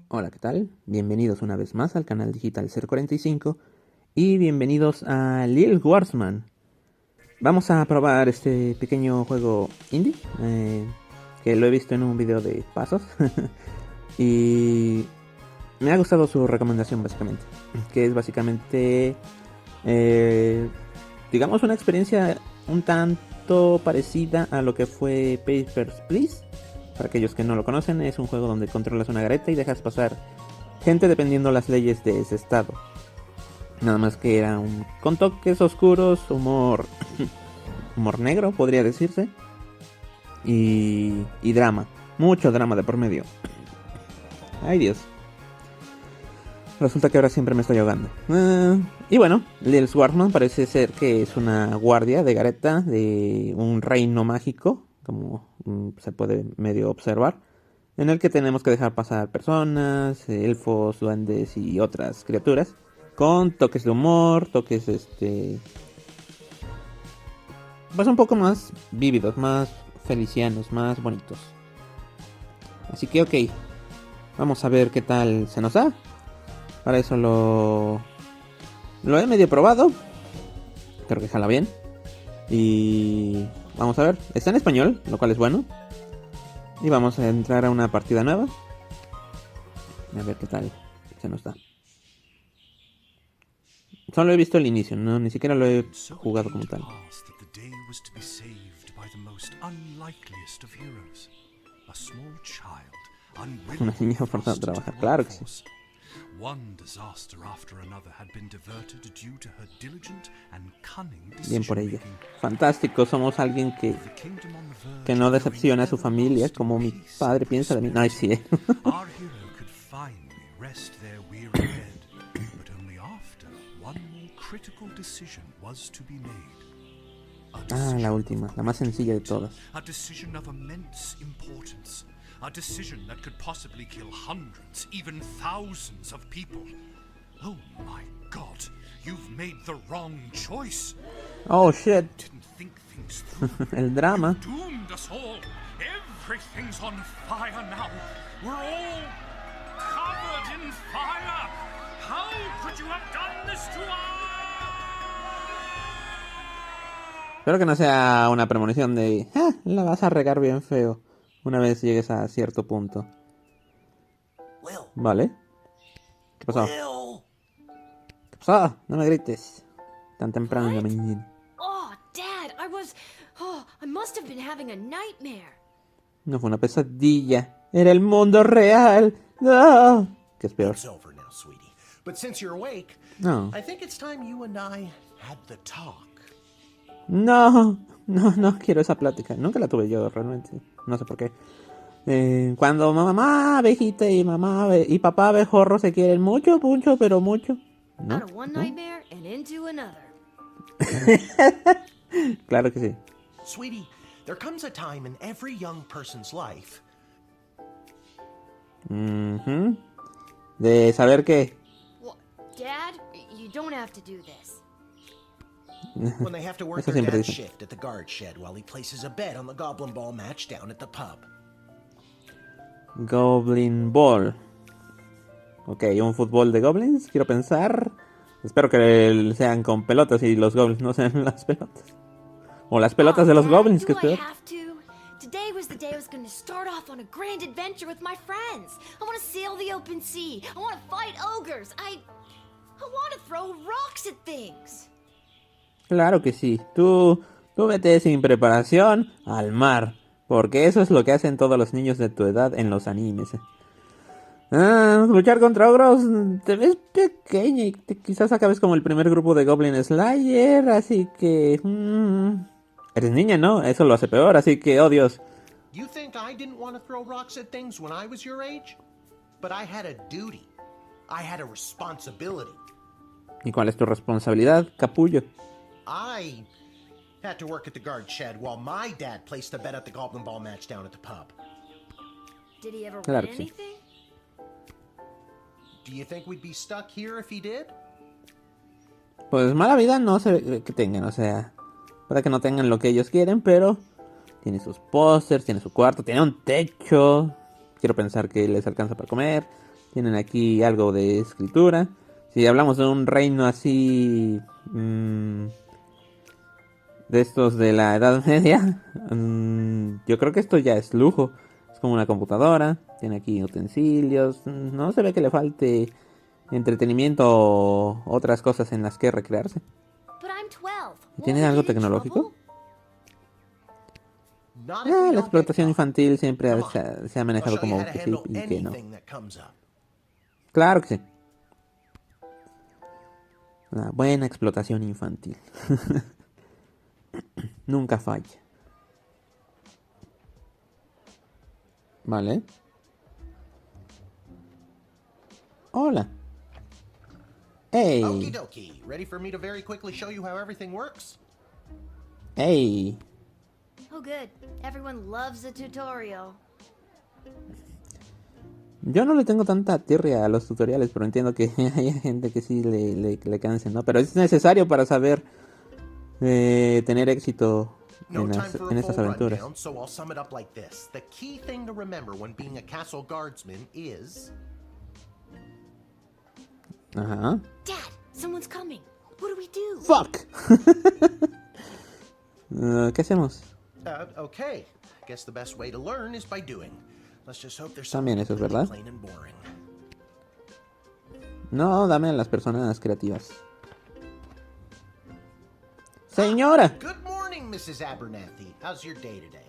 Hola, ¿qué tal? Bienvenidos una vez más al canal digital 045 y bienvenidos a LIL GUARDSMAN. Vamos a probar este pequeño juego indie que lo he visto en un video de pasos y me ha gustado su recomendación básicamente, que es básicamente digamos una experiencia un tanto parecida a lo que fue Papers, Please. Para aquellos que no lo conocen, es un juego donde controlas una gareta y dejas pasar gente dependiendo las leyes de ese estado. Nada más que era con toques oscuros, humor negro podría decirse, y drama, mucho drama de por medio. Ay Dios, resulta que ahora siempre me estoy ahogando. Y bueno, LIL GUARDSMAN parece ser que es una guardia de gareta de un reino mágico, como se puede medio observar, en el que tenemos que dejar pasar personas, elfos, duendes y otras criaturas, con toques de humor, toques pues un poco más vívidos, más felicianos, más bonitos. Así que ok, vamos a ver qué tal se nos da. Para eso lo he medio probado, creo que jala bien. Y vamos a ver, está en español, lo cual es bueno. Y vamos a entrar a una partida nueva. A ver qué tal se nos da. Solo he visto el inicio, no, ni siquiera lo he jugado como tal. Una niña forzada a trabajar, claro que sí. Bien por ella. Fantástico, somos alguien que no decepciona a su familia, como mi padre piensa de mí. Ay, sí. Ah, la última, la más sencilla de todas. A decision that could possibly kill hundreds, even thousands of people. Oh my God, you've made the wrong choice. Oh shit. Didn't think things through. El drama. You doomed us all. Everything's on fire now. We're all covered in fire. How could you have done this to us? Espero que no sea una premonición de la vas a regar bien feo una vez llegues a cierto punto. Vale. ¿Qué pasó? ¿Qué pasó? No me grites tan temprano en la mañana. Oh, Dad, I must have been having a nightmare. No fue una pesadilla, era el mundo real. ¡No! ¿Qué es peor? It's over now, sweetie. But since you're awake, No. I think it's time you and I had the talk. No quiero esa plática. Nunca la tuve yo realmente. No sé por qué. Cuando mamá abejita y y papá abejorro se quieren mucho, pero mucho. ¿No? Out of one nightmare and into another. Claro que sí. Sweetie, there comes a time in every young person's life. De saber que Well, Dad, you don't have to do this. When they have to work Eso their siempre dad's dicen. shift at the guard shed while he places a bet on the goblin ball match down at the pub. Goblin Ball. Ok, un fútbol de goblins, quiero pensar. Espero que sean con pelotas y los goblins no sean las pelotas. O las pelotas de los goblins, que es do I peor. have to? Today was the day I was going to start off on a grand adventure with my friends. I want to sail the open sea. I want to fight ogres. I want to throw rocks at things. Claro que sí. Tú vete sin preparación al mar. Porque eso es lo que hacen todos los niños de tu edad en los animes. Luchar contra ogros. Te ves pequeña y quizás acabes como el primer grupo de Goblin Slayer. Así que... eres niña, ¿no? Eso lo hace peor. Así que, oh Dios. You think I didn't want to throw rocks at things when I was your age? But I had a duty. I had a responsibility. ¿Y cuál es tu responsabilidad, capullo? I had to work at the guard shed while my dad placed a bet at the goblin ball match down at the pub. Did he ever Claro win que sí. anything? Do you think we'd be stuck here if he did? Pues mala vida no sé que tengan, o sea, puede que no tengan lo que ellos quieren, pero tiene sus pósters, tiene su cuarto, tiene un techo. Quiero pensar que les alcanza para comer. Tienen aquí algo de escritura. Si hablamos de un reino así... de estos de la Edad Media, yo creo que esto ya es lujo. Es como una computadora. Tiene aquí utensilios. No se ve que le falte entretenimiento o otras cosas en las que recrearse. But I'm 12. ¿Y tiene Won't we algo get in tecnológico? trouble? Not if we La don't explotación get caught. infantil siempre Come on. se ha I'll manejado show you como how to que sí handle y que no. anything that comes up. Claro que sí. Una buena explotación infantil. Nunca falla. Vale. Hola. Hey. Okie dokie. Ready for me to very quickly show you how everything works? Hey. Oh, good. Everyone loves a tutorial. Yo no le tengo tanta tirria a los tutoriales, pero entiendo que hay gente que sí le cansen, ¿no? Pero es necesario para saber tener éxito No time for en a estas full aventuras. rundown, so I'll sum it up like this. The key thing to remember when being a castle guardsman is... Ajá. Dad, someone's coming. What do we do? ¡Fuck! ¿Qué hacemos? Okay. Guess the best way to learn is by doing. Let's just hope there's También something eso es really verdad. plain and boring. No, dame a las personas creativas. Señora. Good morning, Mrs. Abernathy. How's your day today?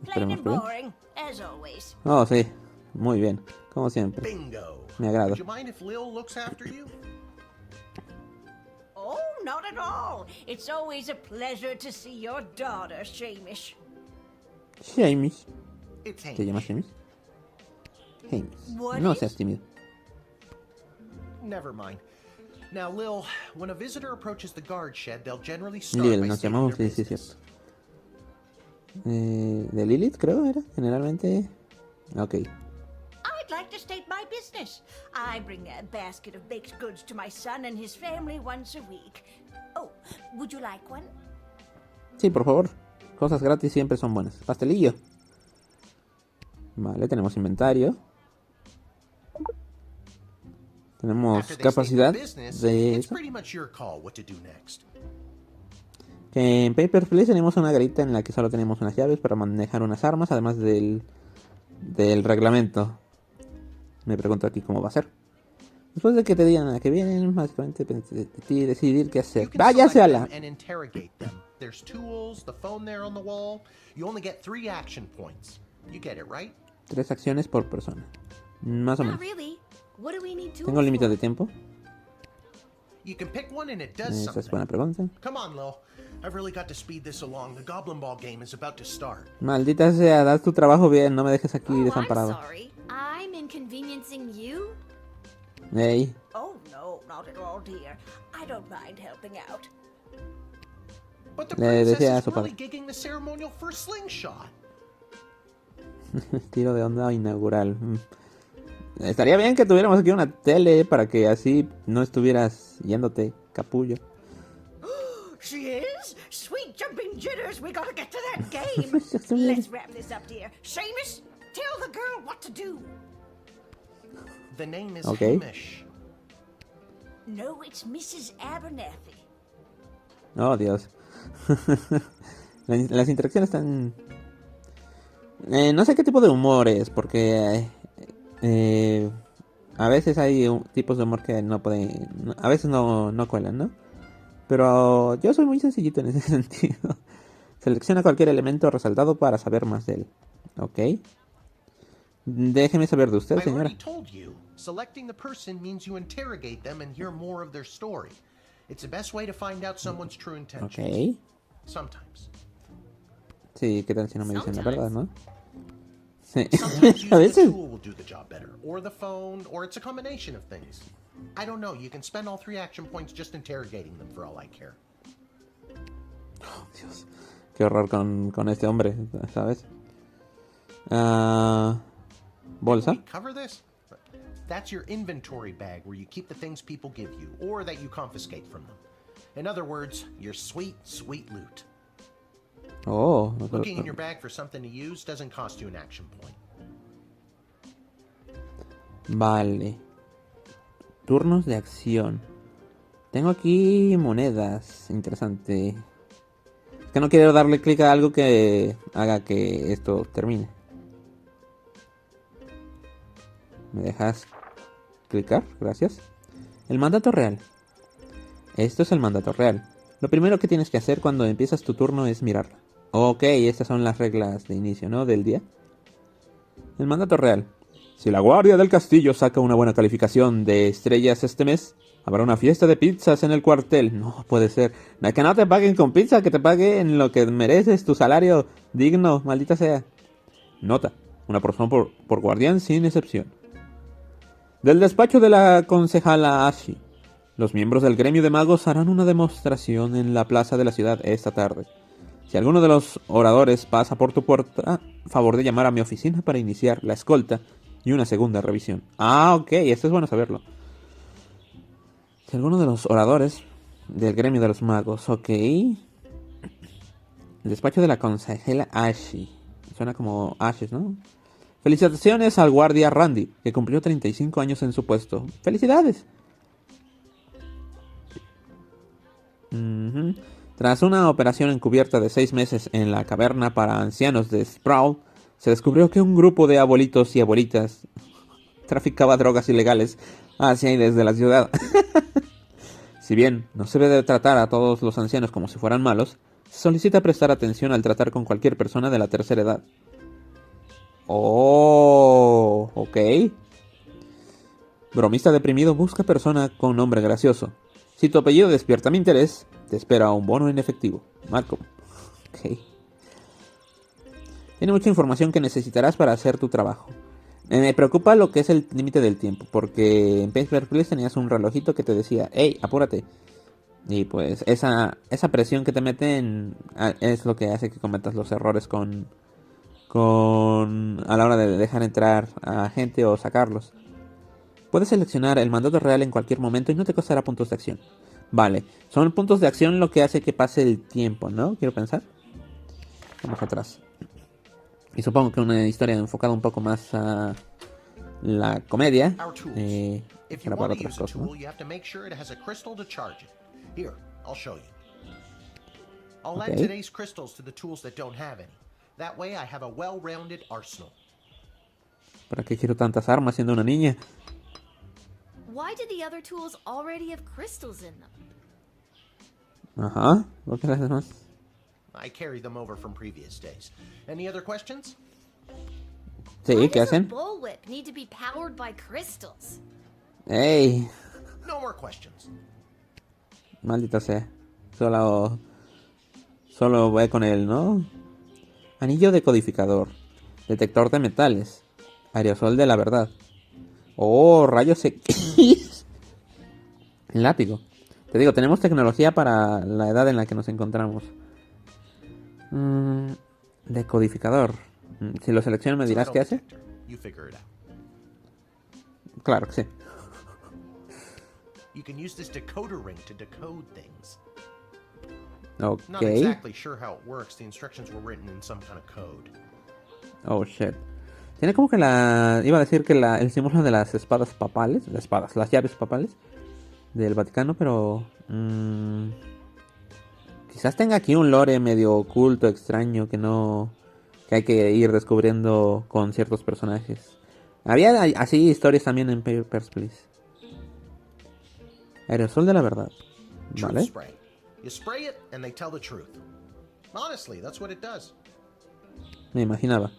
Plain Esperemos and que bien. boring, as always. Oh, sí. Muy bien. Como siempre. Bingo. Me agrada. Would you mind if Lil looks after you? Oh, not at all. It's always a pleasure to see your daughter, Shamish. Shamish. It's ¿Te Hank. llamas Shamish? Hamish. What No is? seas tímido. Never mind. Now, Lil, when a visitor approaches the guard shed, they'll generally start Lil, by nos stating llamamos, their sí, sí, business. cierto. De Lilith, creo era, generalmente. Ok. I'd like to state my business. I bring a basket of baked goods to my son and his family once a week. Oh, would you like one? Sí, por favor. Cosas gratis siempre son buenas. Pastelillo. Vale, tenemos inventario. Tenemos After they state capacidad their business, de it's eso. pretty much your call what to do next. Que en Paper Please tenemos una garita en la que solo tenemos unas llaves para manejar unas armas, además del reglamento. Me pregunto aquí cómo va a ser. Después de que te digan a qué vienen, básicamente depende de ti decidir qué You hacer. can ¡Váyase a select la! them and interrogate them. There's tools, the phone there on the wall. You only get 3 action points. You get it, right? 3 acciones por persona. Más o Not menos. really. What do we need tools ¿Tengo límite for? de tiempo? You can pick one and it does Esa es something. buena pregunta. Come on, Lil. I've really got to speed this along. The Goblin Ball game is about to start. Maldita sea, das tu trabajo bien, no me dejes aquí Oh, I'm desamparado. sorry. I'm inconveniencing you? Ey, Oh, no, not at all, dear. I don't mind helping out. But the Le princess decía a is su really padre. gigging the ceremonial for a slingshot. tiro de onda inaugural. Estaría bien que tuviéramos aquí una tele para que así no estuvieras yéndote capullo. She is? Sweet jumping jitters, we gotta get to that game. Let's wrap this up, dear. Seamus, tell the girl what to do. The name is Okay. Hamish. No, it's Mrs. Abernathy. Oh, Dios. Las interacciones están... no sé qué tipo de humor es, porque a veces hay tipos de humor que no pueden... A veces no cuelan, ¿no? Pero yo soy muy sencillito en ese sentido. Selecciona cualquier elemento resaltado para saber más de él. Ok. Déjeme saber de usted, I señora. already told you. Selecting the person means you interrogate them and hear more of their story. It's the best way to find out someone's true intentions. Ok. Sometimes. Sí, qué tal si no me dicen la verdad, ¿no? Sí. Sometimes A using a veces. tool will do the job better. Or the phone, or it's a combination of things. I don't know. You can spend all 3 action points just interrogating them for all I care. Dios. Qué horror con este hombre, ¿sabes? Bolsa. We cover this? That's your inventory bag where you keep the things people give you, or that you confiscate from them. In other words, your sweet, sweet loot. Oh. Looking in your bag for something to use doesn't cost you an action point. Vale. Turnos de acción. Tengo aquí monedas. Interesante. Es que no quiero darle clic a algo que haga que esto termine. ¿Me dejas clicar? Gracias. El mandato real. Esto es el mandato real. Lo primero que tienes que hacer cuando empiezas tu turno es mirarla. Ok, estas son las reglas de inicio, ¿no? Del día. El mandato real. Si la guardia del castillo saca una buena calificación de estrellas este mes, habrá una fiesta de pizzas en el cuartel. No puede ser. Que no te paguen con pizza, que te paguen lo que mereces, tu salario digno, maldita sea. Nota. Una persona por guardián sin excepción. Del despacho de la concejala Ashi. Los miembros del gremio de magos harán una demostración en la plaza de la ciudad esta tarde. Si alguno de los oradores pasa por tu puerta, favor de llamar a mi oficina para iniciar la escolta y una segunda revisión. Ah, ok, esto es bueno saberlo. Si alguno de los oradores del gremio de los magos, ok. El despacho de la concejala Ashi. Suena como Ashes, ¿no? Felicitaciones al guardia Randy, que cumplió 35 años en su puesto. ¡Felicidades! Tras una operación encubierta de 6 meses en la caverna para ancianos de Sproul, se descubrió que un grupo de abuelitos y abuelitas traficaba drogas ilegales hacia y desde la ciudad. Si bien no se debe tratar a todos los ancianos como si fueran malos, se solicita prestar atención al tratar con cualquier persona de la tercera edad. Oh, ok. Bromista deprimido busca persona con nombre gracioso. Si tu apellido despierta mi interés, te espera un bono en efectivo. Marco. Ok. Tiene mucha información que necesitarás para hacer tu trabajo. Me preocupa lo que es el límite del tiempo, porque en Paper Please tenías un relojito que te decía, hey, apúrate. Y pues esa presión que te meten es lo que hace que cometas los errores a la hora de dejar entrar a gente o sacarlos. Puedes seleccionar el mandato real en cualquier momento y no te costará puntos de acción. Vale, son puntos de acción lo que hace que pase el tiempo, ¿no? Quiero pensar. Vamos atrás. Y supongo que una historia enfocada un poco más a la comedia. Para otras cosas, ¿no? ¿Para qué quiero tantas armas siendo una niña? Why did the other tools already have crystals in them? Ajá, ¿por qué las demás? I carried them over from previous days. Any other questions? Sí, Why ¿qué does a hacen? bullwhip need to be powered by crystals? ¡Ey! No more questions. Maldita sea. Solo voy con él, ¿no? Anillo decodificador. Detector de metales. Aerosol de la verdad. Oh, rayos X. Látigo. Te digo, tenemos tecnología para la edad en la que nos encontramos. Decodificador. Si lo selecciono, ¿me dirás qué hace? Claro que sí. You can use this decoder ring to decode things. Ok. Not exactly sure how it works. The instructions were written in some kind of code. Oh, shit. Tiene como que iba a decir que el símbolo de las espadas papales. Las llaves papales del Vaticano, pero... quizás tenga aquí un lore medio oculto, extraño, que hay que ir descubriendo con ciertos personajes. Había así historias también en Papers, Please. Aerosol de la verdad. Vale. Spray. You spray it and they tell the truth. Honestly, that's what it does. Me imaginaba,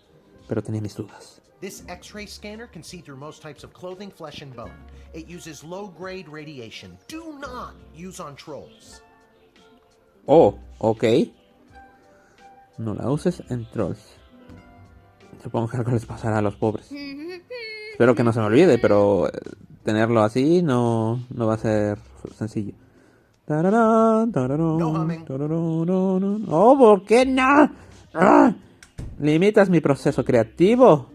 pero tenía mis dudas. This X-ray scanner can see through most types of clothing, flesh, and bone. It uses low-grade radiation. Do not use on trolls. Oh, ok. No la uses en trolls. Supongo que algo les pasará a los pobres. Espero que no se me olvide, pero tenerlo así no va a ser sencillo. Oh, ¿por qué no? ¡Ah! Limitas mi proceso creativo.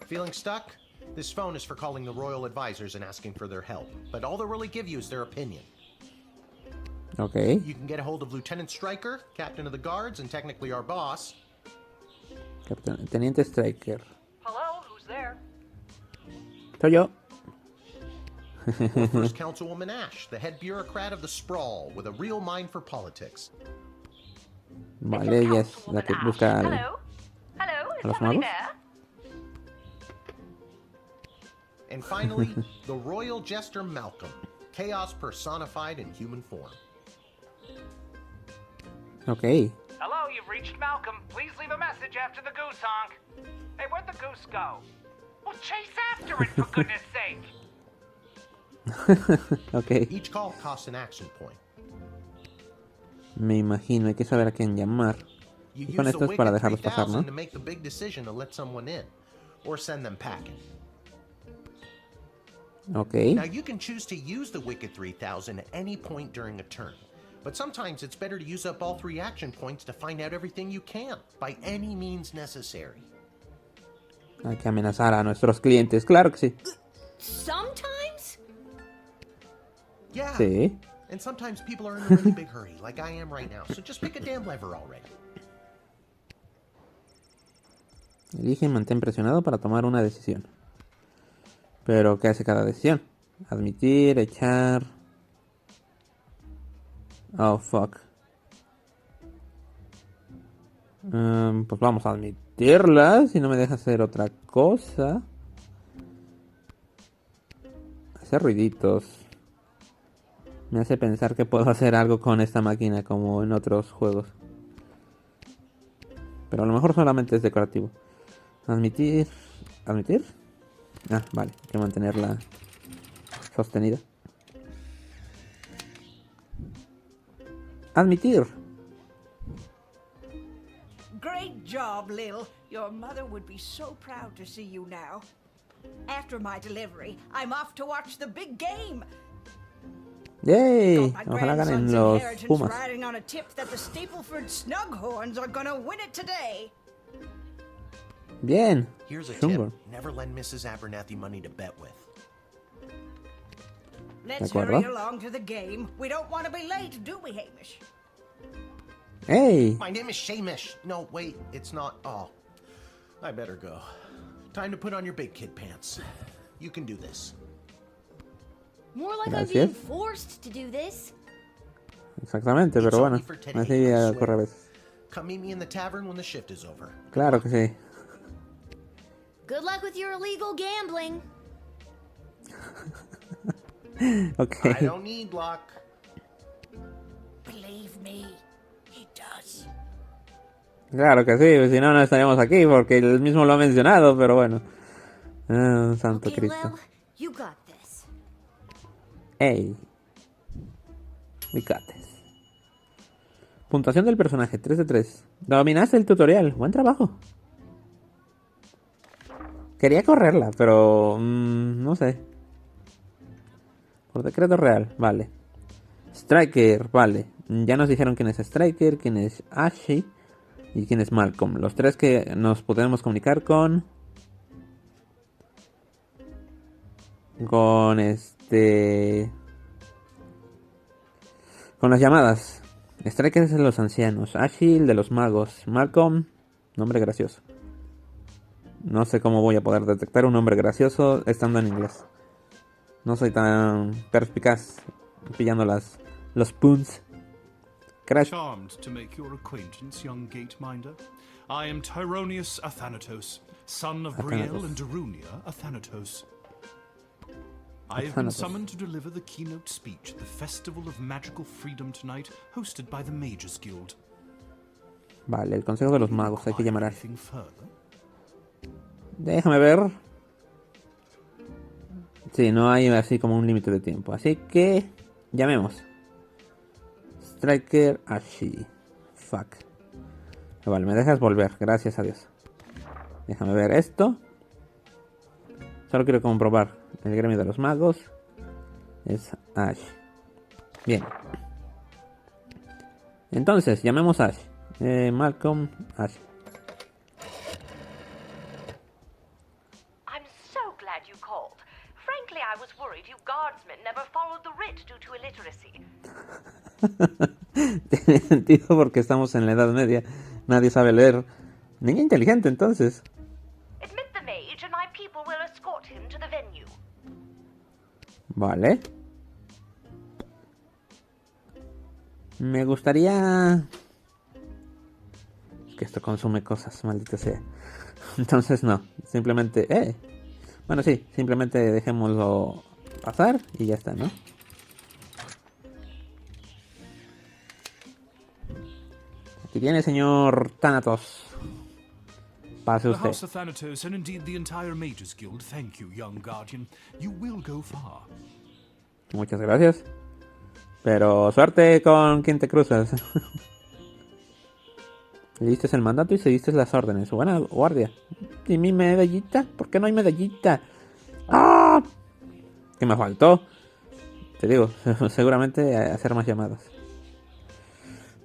Feeling stuck? This phone is for calling the royal advisors and asking for their help, but all they'll really give you is their opinion. Okay. You can get a hold of Lieutenant Stryker, captain of the guards, and technically our boss. Teniente Stryker. Hello, who's there? Soy yo. Or First Councilwoman Ash, the head bureaucrat of the Sprawl, with a real mind for politics. Vale, ella es la que busca Hello? Hello? a Is los somebody magos. there? And finally, the Royal Jester Malcolm, chaos personified in human form. Ok. Hello, you've reached Malcolm. Please leave a message after the goose honk. Hey, where'd the goose go? Well, chase after it, for goodness sake. Ok. Each call costs an action point. Me imagino, hay que saber a quién llamar. You Y con use esto the es para Wicked dejarlos pasar, 3000 ¿no? to make the big decision to let someone in, or send them packing. Ok. Now you can choose to use the Wicked 3000 at any point during a turn, but sometimes it's better to use up all 3 action points to find out everything you can, by any means necessary. Hay que amenazar a nuestros clientes, claro que sí. Sometimes? Yeah. Sí. And sometimes people are in a really big hurry, like I am right now, so just pick a damn lever already. Elige y mantén presionado para tomar una decisión. Pero, ¿qué hace cada decisión? Admitir, echar... Oh, fuck. Pues vamos a admitirla, si no me deja hacer otra cosa. Hacer ruiditos. Me hace pensar que puedo hacer algo con esta máquina como en otros juegos. Pero a lo mejor solamente es decorativo. Admitir... ¿Admitir? Ah, vale. Hay que mantenerla sostenida. Admitir. Great job, Lil. Your mother would be so proud to see you now. After my delivery, I'm off to watch the big game. ¡Yay! Got my Ojalá ganen grandson's los inheritance Pumas. riding on a tip that the Stapleford Snughorns are gonna win it today. Bien. Here's a tip. Chungo. Never lend Mrs. Abernathy money to bet with. Let's De acuerdo. hurry along to the game. We don't want to be late, do we, Hamish? ¡Ey! My name is Shamish. No, wait, it's not. Oh, I better go. Time to put on your big kid pants. You can do this. More like I'm Gracias. being forced to do this. Exactamente, It's pero bueno. only for today, Así I swear. ocurre a veces. Come meet me in the tavern when the shift is over. Claro que sí. Good luck with your illegal gambling. Ok. I don't need luck. Believe me, he does. Claro que sí, si no, no estaríamos aquí porque él mismo lo ha mencionado, pero bueno. Ah, santo Okay, Cristo. Lil, you got this. ¡Ey! We got this. Puntuación del personaje, 3 de 3. Dominaste el tutorial, buen trabajo. Quería correrla, pero... no sé. Por decreto real, vale. Striker, vale. Ya nos dijeron quién es Striker, quién es Ashley y quién es Malcolm. Los 3 que nos podemos comunicar con... Con con las llamadas. Striker es de los ancianos. Ashley, el de los magos. Malcolm, nombre gracioso. No sé cómo voy a poder detectar un nombre gracioso estando en inglés. No soy tan perspicaz pillando los puns. Crash. Charmed to make your acquaintance, young gateminder. I am Tyronius Athanatos, son of Brielle Athanatos. and Darunia Athanatos. I have been Athanatos. summoned to deliver the keynote speech at the Festival of Magical Freedom tonight, hosted by the Mages Guild. Vale, el consejo de los magos. Hay que llamar a... Anything further? Déjame ver. Sí, no hay así como un límite de tiempo. Así que... llamemos. Striker Ashley. Fuck. Vale, me dejas volver. Gracias a Dios. Déjame ver esto. Solo quiero comprobar. El gremio de los magos es Ash. Bien. Entonces, llamemos a Ash. Malcolm, Ash. I'm so glad you called. Frankly, I was worried you guardsmen never followed the writ due to illiteracy. Tiene sentido porque estamos en la Edad Media. Nadie sabe leer. Niña inteligente, entonces. Admit the mage and my people will escort him to the venue. Vale. Me gustaría... Es que esto consume cosas, maldita sea. Entonces no, simplemente... Bueno, sí, simplemente dejémoslo pasar y ya está, ¿no? Aquí tiene, señor Thanatos. Pase The usted. House of Thanatos and indeed the entire Mages Guild thank you, young guardian. You will go far. Muchas gracias. Pero suerte con quien te cruzas. Le diste el mandato y seguiste las órdenes. Buena guardia. ¿Y mi medallita? ¿Por qué no hay medallita? ¡Ah! ¿Qué me faltó? Te digo, seguramente hacer más llamadas.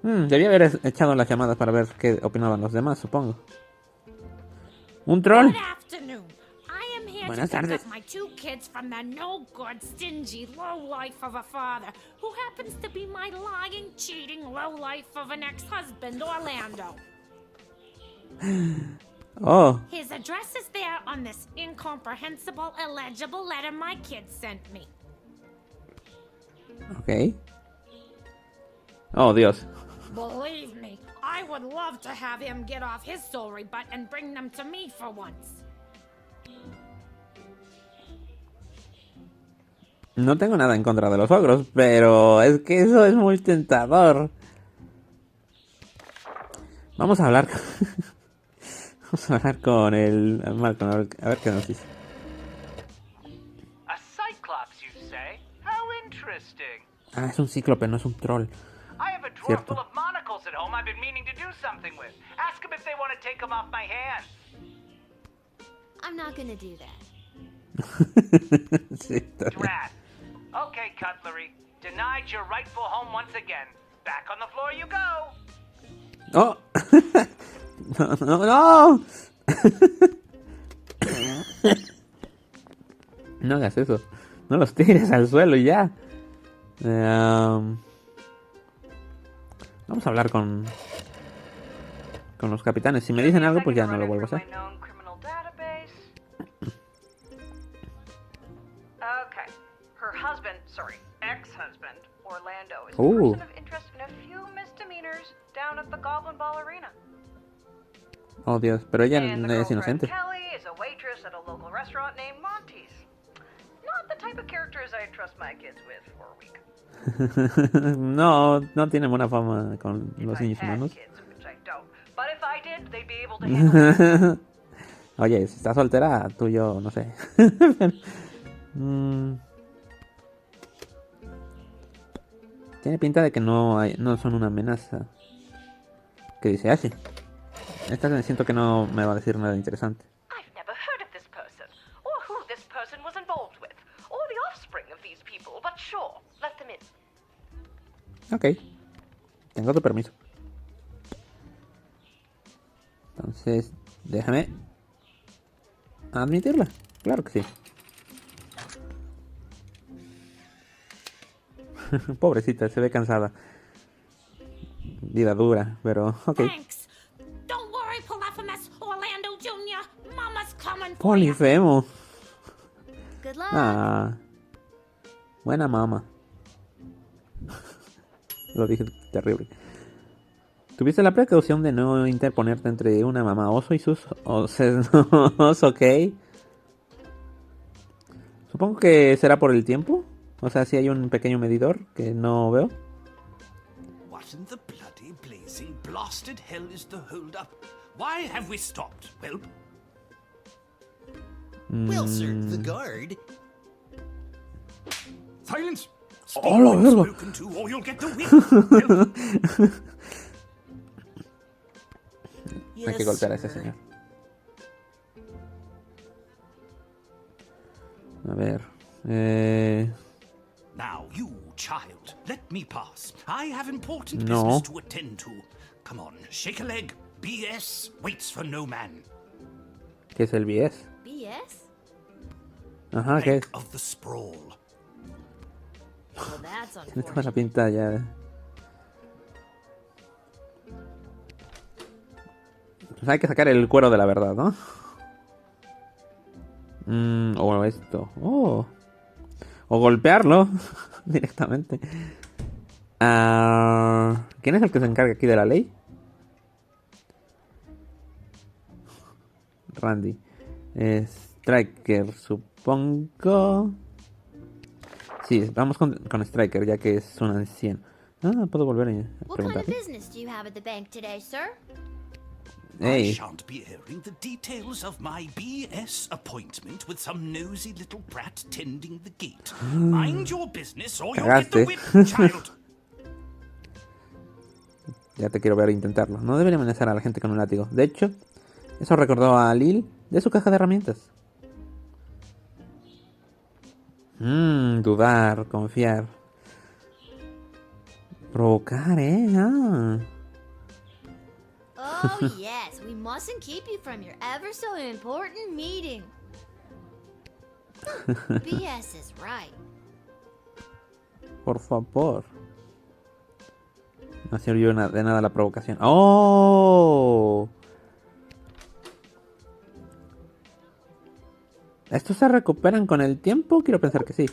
Debía haber echado las llamadas para ver qué opinaban los demás, supongo. ¿Un troll? Good afternoon. I am here Buenas to pick tardes. up my 2 kids from the no-good, stingy lowlife of a father, who happens to be my lying, cheating lowlife of an ex-husband, Orlando. Oh, His address is there on this incomprehensible, illegible letter my kids sent me. ok. Oh, Dios. Believe me, I would love to have him get off his sorry butt and bring them to me for once. No tengo nada en contra de los ogros, pero es que eso es muy tentador. Vamos a hablar con... Vamos a hablar con el... Malcolm, a ver qué nos dice. A cyclops, you say? How interesting. Ah, es un cíclope, no es un troll. I have a drawer Cierto. full of monocles at home I've been meaning to do something with. Ask them if they want to take them off my hands. I'm not gonna do that. Sí, está bien. Drat. Okay, Cutlery. Denied your rightful home once again. Back on the floor you go. ¡Oh! ¡No, no, no! No hagas eso. No los tires al suelo y ya. Vamos a hablar con los capitanes. Si me dicen algo, pues ya no lo vuelvo a hacer. Okay. Her husband, sorry, ex-husband, Orlando, is a Ooh. person of interest in a few misdemeanors down at the Goblin Ball Arena. Oh, Dios. Pero ella And the es girlfriend inocente. Kelly is a waitress at a local restaurant named Monty's. Not the type of characters I trust my kids with for a week. No, no tiene buena fama con If los I niños had humanos. kids, which I don't. But if I did, they'd be able to handle it. Oye, si estás soltera, tú y yo, no sé. Tiene pinta de que no son una amenaza. ¿Qué dice Ashley? Esta me siento que no me va a decir nada interesante. I've never heard of this person, or who this person was involved with, or the offspring of these people, but sure, let them in. Ok. Tengo tu permiso. Entonces, déjame admitirla. Claro que sí. Pobrecita, se ve cansada. Vida dura, pero ok. Thanks. Don't worry, Polyphemus, Orlando Jr. Mama's coming for you. Polifemo. Good luck. Ah. Buena mamá. Lo dije terrible. Tuviste la precaución de no interponerte entre una mamá oso y sus osos, ok. Supongo que será por el tiempo. O sea, si hay un pequeño medidor que no veo. What in the bloody blazing blasted hell is the hold up? Why have we stopped, Whelp? Well, sir, the guard. Silence! Speak Oh, la when verga. spoken to, or you'll get the whip. Whelp. Hay que golpear a ese señor. A ver. Now, you, child, let me pass. I have important No. business to attend to. Come on, shake a leg. BS waits for no man. ¿Qué es el BS? BS? Ajá, ¿qué es? Bank of the sprawl. Well, that's Tiene toda la unfortunate. pinta ya. Pues hay que sacar el cuero de la verdad, ¿no? O esto. Oh. O golpearlo directamente. ¿Quién es el que se encarga aquí de la ley? Randy. Striker, supongo. Sí, vamos con Striker, ya que es un anciano. Puedo volver a What kind of preguntarle. business do you have at the bank today, sir? I Hey, shan't be airing the details of my BS appointment with some nosy little brat tending the gate. Mind your business or you'll get the Cagaste. whip, child. ya te quiero ver intentarlo. No debería amenazar a la gente con un látigo. De hecho, eso recordó a Lil de su caja de herramientas. Dudar, confiar. Provocar, Oh, yes, we mustn't keep you from your ever so important meeting. BS is right. Por favor. No sirvió de nada la provocación. ¡Oh! ¿Estos se recuperan con el tiempo? Quiero pensar que sí.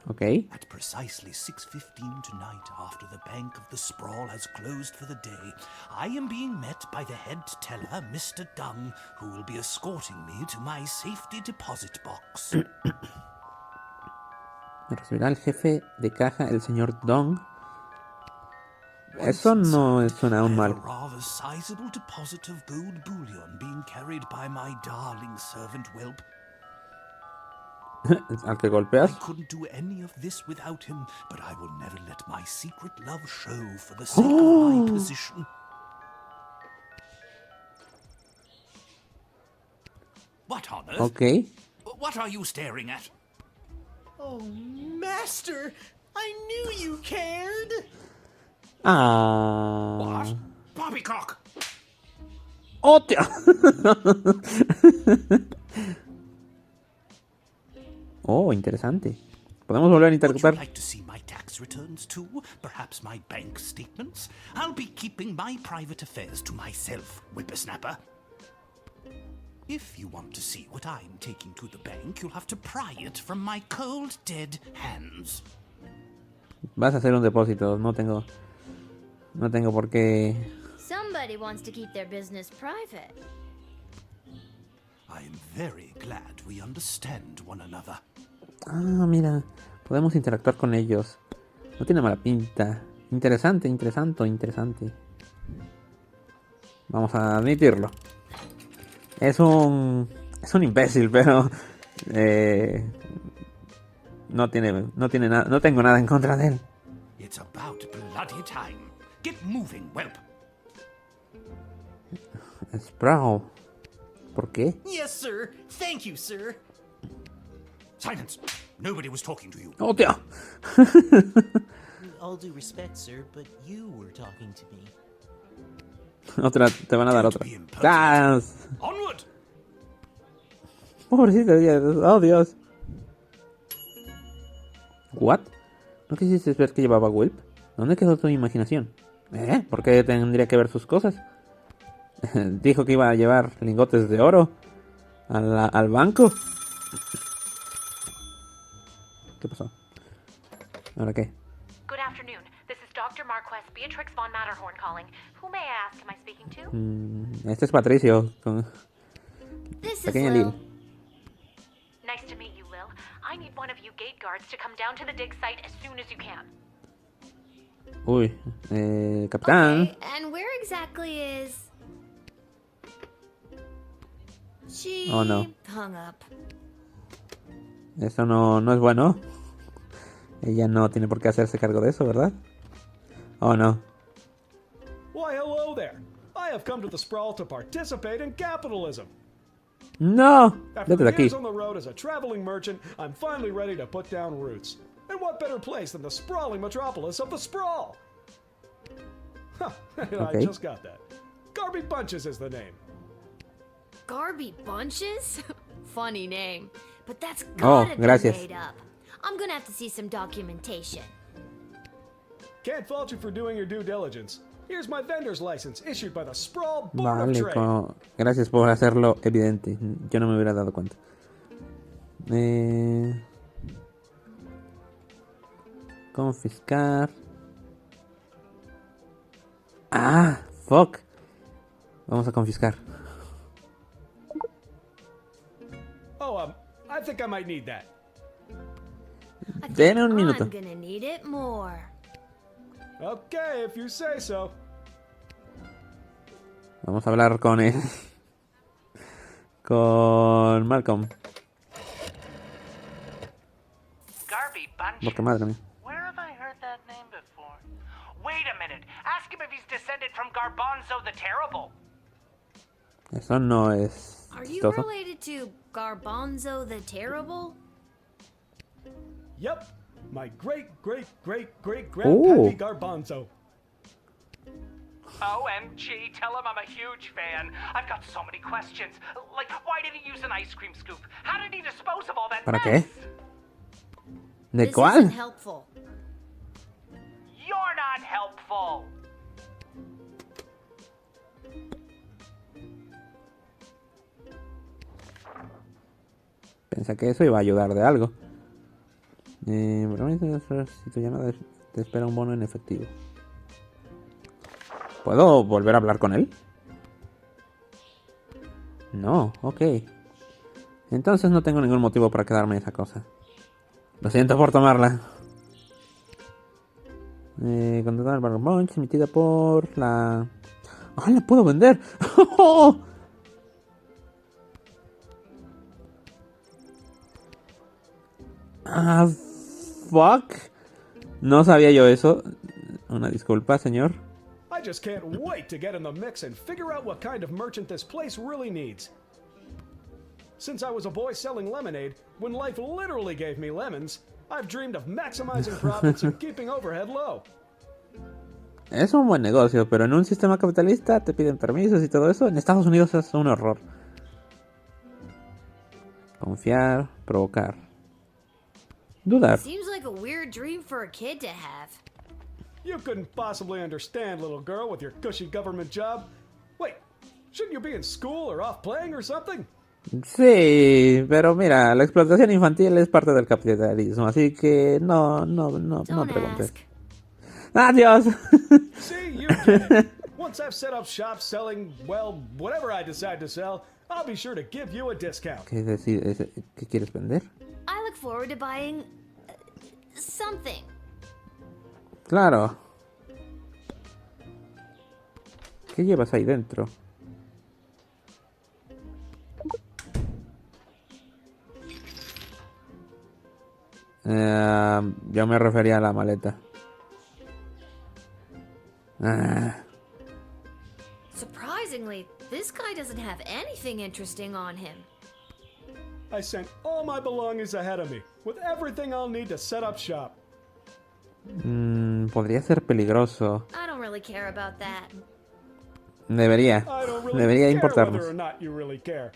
Ok. At precisely 6:15 tonight, after the Bank of the Sprawl has closed for the day, I am being met by the head teller, Mr. Dung, who will be escorting me to my safety deposit box. Me recibirá el jefe de caja, el señor Dong. Eso no suena aún I mal. have a rather sizable deposit of gold bullion being carried by my darling servant Whelp. Al que I golpeas. couldn't do any of this without him, but I will never let my secret love show for the sake of my position. What on earth? Ok. What are you staring at? Oh, Master! I knew you cared! What? Poppycock! ¡Hostia! Oh, interesante. Podemos volver a Would you interpretar. like to see my tax returns too? Perhaps my bank statements? I'll be keeping my private affairs to myself, whippersnapper. If you want to see what I'm taking to the bank, you'll have to pry it from my cold, dead hands. Vas a hacer un depósito. No tengo por qué. Somebody wants to keep their business private. I am very glad we understand one another. Mira. Podemos interactuar con ellos. No tiene mala pinta. Interesante. Vamos a admitirlo. Es un imbécil, pero no tengo nada en contra de él. It's about bloody time. Get moving, whelp. Sproul. ¿Por qué? Yes, sir! Thank you, sir! Silence. Nobody was talking to you. ¡Oh, tío! All due respect, sir, but you were talking to me. Otra, te van a dar otra. ¡Gas! Onward. Pobrecito, oh Dios. ¿What? ¿No quisiste ver que llevaba Whelp? ¿Dónde quedó tu imaginación? ¿Por qué tendría que ver sus cosas? Dijo que iba a llevar lingotes de oro al banco. ¿Qué pasó? ¿Ahora qué? Good afternoon. This is Dr. Marquess Beatrix von Matterhorn calling. Who may I ask am I speaking to? Este es Patricio. Con This is pequeña Lil. Lil. Nice to meet you, Lil. I need one of you gate guards to come down to the dig site as soon as you can. Uy, capitán. Okay, and where exactly is... She Oh, no. hung up. Eso no es bueno. Ella no tiene por qué hacerse cargo de eso, ¿verdad? Oh, no. Why, hello there. I have come to the Sprawl to participate in capitalism. ¡No! After Vete de aquí. years on the road as a traveling merchant, I'm finally ready to put down roots. And what better place than the sprawling metropolis of the Sprawl? Huh, Okay. I just got that. Garby Bunches is the name. Garby Bunches? Funny name. But that's Oh, gotta be gracias. made up. I'm gonna have to see some documentation. Can't fault you for doing your due diligence. Here's my vendor's license issued by the Sprawl Board of Vale, Trade. gracias por hacerlo evidente. Yo no me hubiera dado cuenta. Confiscar. Ah, fuck. Vamos a confiscar. Oh, I think I might need that. Deme un minuto. I'm gonna need it more. Okay, if you say so. Vamos a hablar con él. Con Malcolm. Garby Bunch. Porque madre mía. Where have I heard that name before? Wait a minute. Ask him if he's descended from Garbanzo the Terrible. Eso no es Are you chistoso. related to Garbanzo the Terrible? Yep, my great-great-great-great-grandpappy Garbanzo. OMG, tell him I'm a huge fan. I've got so many questions. Like, why did he use an ice cream scoop? How did he dispose of all that ¿Para mess? qué? ¿De This cuál? isn't helpful. You're not helpful. Pensé que eso iba a ayudar de algo. Si tu llamada te espera un bono en efectivo. ¿Puedo volver a hablar con él? No, ok. Entonces no tengo ningún motivo para quedarme esa cosa. Lo siento por tomarla. Contratar el Bunch emitida por la... ¡Ah, la puedo vender! Ah, fuck. No sabía yo eso. Una disculpa, señor. I just can't wait to get in the mix and figure out what kind of merchant this place really needs. Since I was a boy selling lemonade, when life literally gave me lemons, I've dreamed of maximizing profits and keeping overhead low. Es un buen negocio, pero en un sistema capitalista te piden permisos y todo eso. En Estados Unidos es un horror. Confiar, provocar. Dudar. Seems like a weird dream for a kid to have. You couldn't possibly understand, little girl, with your cushy government job. Wait, shouldn't you be in school or off playing or something? Sí, pero mira, la explotación infantil es parte del capitalismo, así que no Don't preguntes. ask. Adiós. See, you get it. Once I've set up shop selling, well, whatever I decide to sell, I'll be sure to give you a discount. ¿Qué decir? ¿Qué quieres vender? I look forward to buying something. Claro. ¿Qué llevas ahí dentro? Yo me refería a la maleta. Surprisingly, this guy doesn't have anything interesting on him. I sent all my belongings ahead of me, with everything I'll need to set up shop. Podría ser peligroso. I don't really care about that. Debería. I don't really Debería care importarnos. whether or not you really care.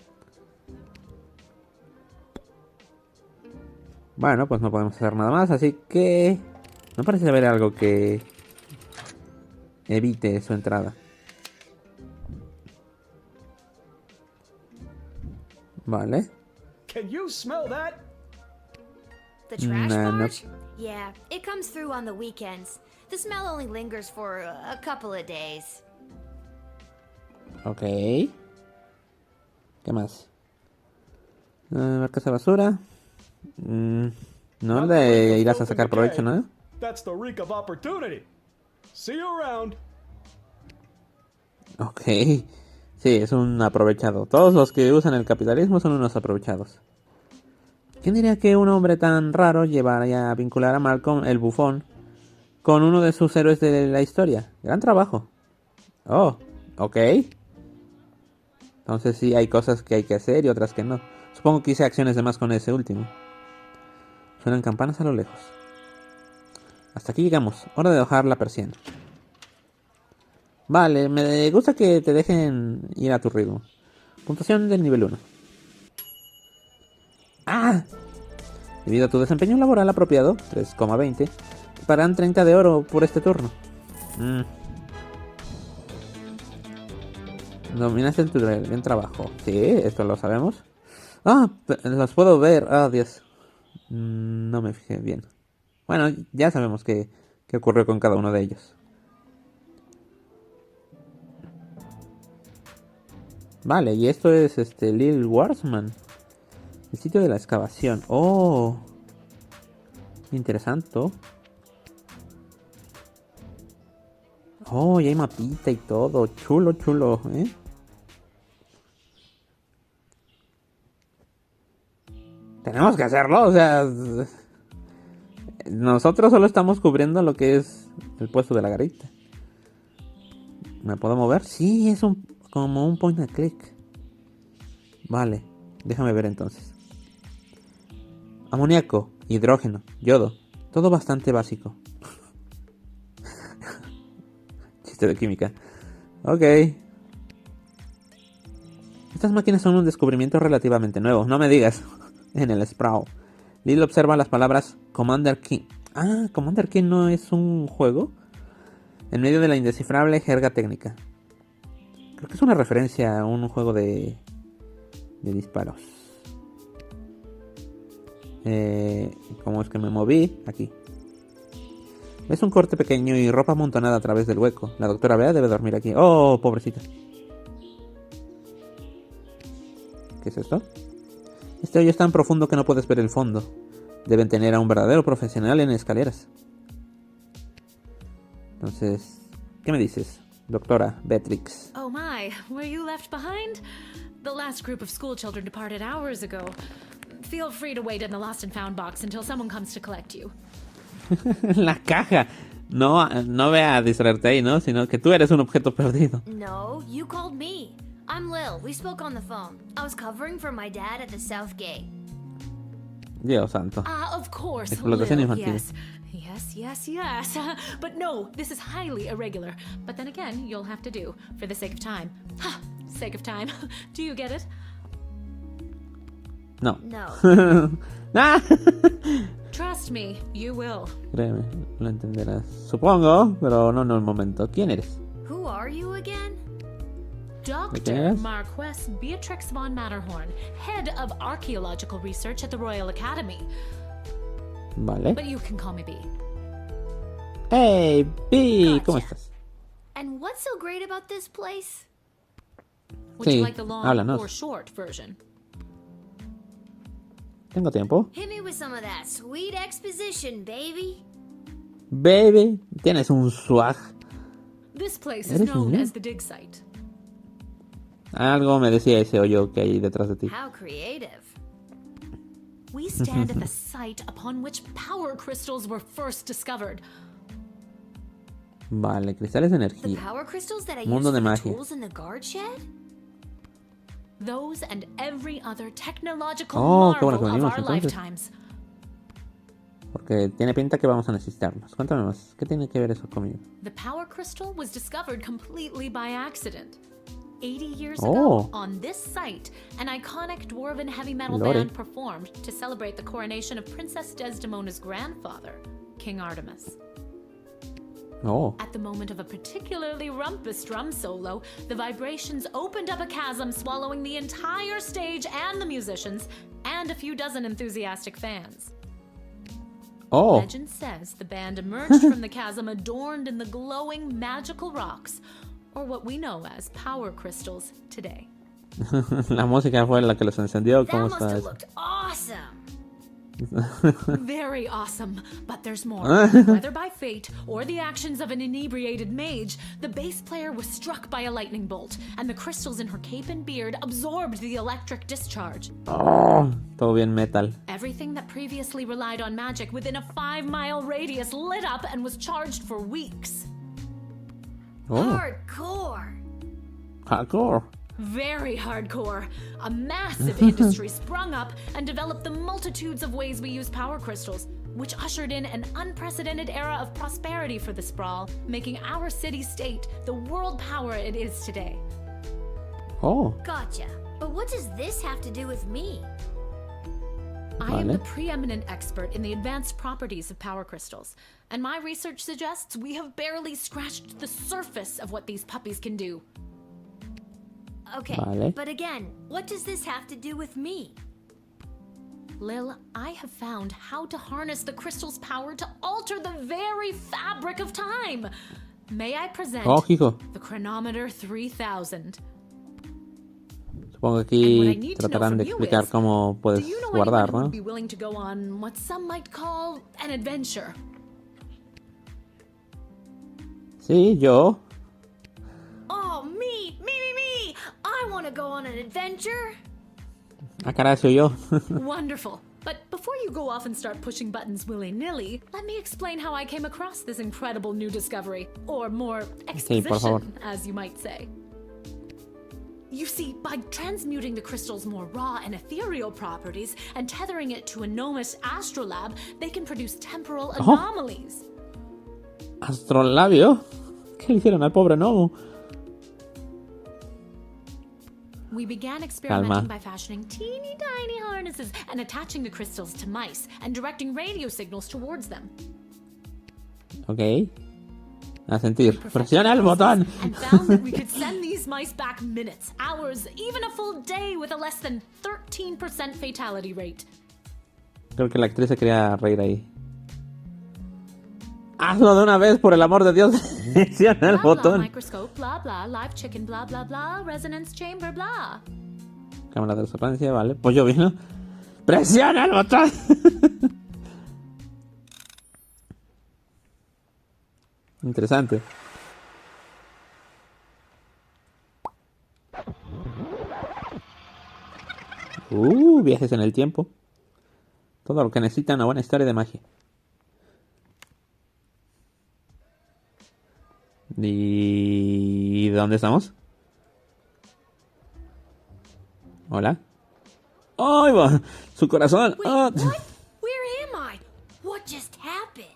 Bueno, pues no podemos hacer nada más, así que... No parece haber algo que... evite su entrada. Vale. Can you smell that? The trash Nah, nope. barge? Yeah, it comes through on the weekends. The smell only lingers for a couple of days. Ok. ¿Qué más? Marcas de basura. No le irás a sacar provecho, ¿no? That's the reek of opportunity. See you around. Ok. Sí, es un aprovechado. Todos los que usan el capitalismo son unos aprovechados. ¿Quién diría que un hombre tan raro llevaría a vincular a Malcolm el bufón con uno de sus héroes de la historia? Gran trabajo. Oh, ok. Entonces sí hay cosas que hay que hacer y otras que no. Supongo que hice acciones de más con ese último. Suenan campanas a lo lejos. Hasta aquí llegamos. Hora de bajar la persiana. Vale, me gusta que te dejen ir a tu ritmo. Puntuación del nivel 1. ¡Ah! Debido a tu desempeño laboral apropiado, 3,20, te pagarán 30 de oro por este turno. Dominaste el tutorial. Bien trabajo. Sí, esto lo sabemos. Ah, los puedo ver. Ah, Dios. No me fijé bien. Bueno, ya sabemos qué ocurrió con cada uno de ellos. Vale, y esto es LIL GUARDSMAN. El sitio de la excavación. Oh. Interesante. Oh, y hay mapita y todo. Chulo, chulo, ¿eh? Tenemos que hacerlo, o sea... Nosotros solo estamos cubriendo lo que es el puesto de la garita. ¿Me puedo mover? Sí, es como un point and click. Vale, déjame ver entonces. Amoníaco, hidrógeno, yodo. Todo bastante básico. Chiste de química. Ok. Estas máquinas son un descubrimiento relativamente nuevo. No me digas. En el Sprout. Lil observa las palabras Commander King. Ah, Commander King no es un juego. En medio de la indescifrable jerga técnica. Creo que es una referencia a un juego de disparos. ¿Cómo es que me moví? Aquí. Ves un corte pequeño y ropa amontonada a través del hueco. La doctora Bea debe dormir aquí. Oh, pobrecita. ¿Qué es esto? Este hoyo es tan profundo que no puedes ver el fondo. Deben tener a un verdadero profesional en escaleras. Entonces, ¿qué me dices, doctora Beatrix? Oh my, were you left behind? The last group of school children departed hours ago. Feel free to wait in the lost and found box until someone comes to collect you. La caja. No ve a distraerte ahí, ¿no? Sino que tú eres un objeto perdido. No, you called me. I'm Lil. We spoke on the phone. I was covering for my dad at the South Gate. Dios santo. Of course, Explotación Lil, infantil. Yes. But no, this is highly irregular. But then again, you'll have to do, for the sake of time. Sake of time. Do you get it? No. No. Ah. Trust me, you will. Créeme, lo entenderás. Supongo, pero no en el momento. ¿Quién eres? Who are you again? Dr. Yes? Marquess Beatrix von Matterhorn, head of archaeological research at the Royal Academy. Vale. But you can call me B. Hey, B, ¿cómo Gotcha. estás? And what's so great about this place? Would Sí, you like the long háblanos. or short version? Tengo tiempo. Hit me with some of that sweet exposition, baby. Baby, tienes un swag. This place is ¿Eres known niña? as the dig site. Algo me decía ese hoyo que hay detrás de ti. How creative. We stand at the site upon which power crystals were first discovered. Vale, cristales de The energía. power crystals that I Mundo used de for the magia. tools in the guard shed? Those and every other technological Oh, qué bueno que marvel of venimos, our entonces. lifetimes. Porque tiene pinta que vamos a necesitarlos. Cuéntame más. ¿Qué tiene que ver eso conmigo? The power crystal was discovered completely by accident. 80 years Oh. ago, on this site, an iconic dwarven heavy metal Lordy. band performed to celebrate the coronation of Princess Desdemona's grandfather, King Artemis. Oh, At the moment of a particularly rumpus drum solo, the vibrations opened up a chasm, swallowing the entire stage and the musicians, and a few dozen enthusiastic fans. oh. Legend says the band emerged from the chasm adorned in the glowing magical rocks, or what we know as power crystals today. La música fue la que los encendió. That ¿Cómo must está have eso? looked awesome. Very awesome, but there's more. Whether by fate or the actions of an inebriated mage, the bass player was struck by a lightning bolt, and the crystals in her cape and beard absorbed the electric discharge. Oh, todo bien metal. Everything that previously relied on magic within a 5-mile radius lit up and was charged for weeks. Oh, Hardcore. hardcore. Very hardcore. A massive industry sprung up and developed the multitudes of ways we use power crystals, which ushered in an unprecedented era of prosperity for the sprawl, making our city-state the world power it is today. Oh, Gotcha. But what does this have to do with me? I am Vale. the preeminent expert in the advanced properties of power crystals, and my research suggests we have barely scratched the surface of what these puppies can do. Okay, Vale. but again, what does this have to do with me? Lil, I have found how to harness the crystal's power to alter the very fabric of time. May I present Oh, hijo. the chronometer 3000? Supongo que And what I aquí need to know tratarán from de you explicar is, cómo do puedes you know guardar, anyone who ¿no? would be willing to go on what some might call an adventure? Sí, yo. Oh, me! I want to go on an adventure. Ah, caray, soy yo. Wonderful. But before you go off and start pushing buttons willy-nilly, let me explain how I came across this incredible new discovery. Or more, Sí, por favor. exposition, as you might say. You see, by transmuting the crystal's more raw and ethereal properties and tethering it to a gnomish astrolab, they can produce temporal anomalies. ¿Astrolabio? ¿Qué le hicieron al pobre gnomo? We began experimenting Calma. by fashioning teeny tiny harnesses and attaching the crystals to mice and directing radio signals towards them. Ok. A sentir. Presiona el botón. And found that we could send these mice back minutes, hours, even a full day with a less than 13% fatality rate. Creo que la actriz se quería reír ahí. Hazlo de una vez, por el amor de Dios. Presiona el Blah, blah, botón. microscope, blah, blah, live chicken, blah, blah, blah, resonance chamber, blah. Cámara de resonancia, vale. Pues yo vino. ¡Presiona el botón! Interesante. Viajes en el tiempo. Todo lo que necesita una buena historia de magia. ¿Y dónde estamos? Hola. ¡Ay, va! ¡Su corazón! Wait, ¡Ah! what? Where am I? What just happened?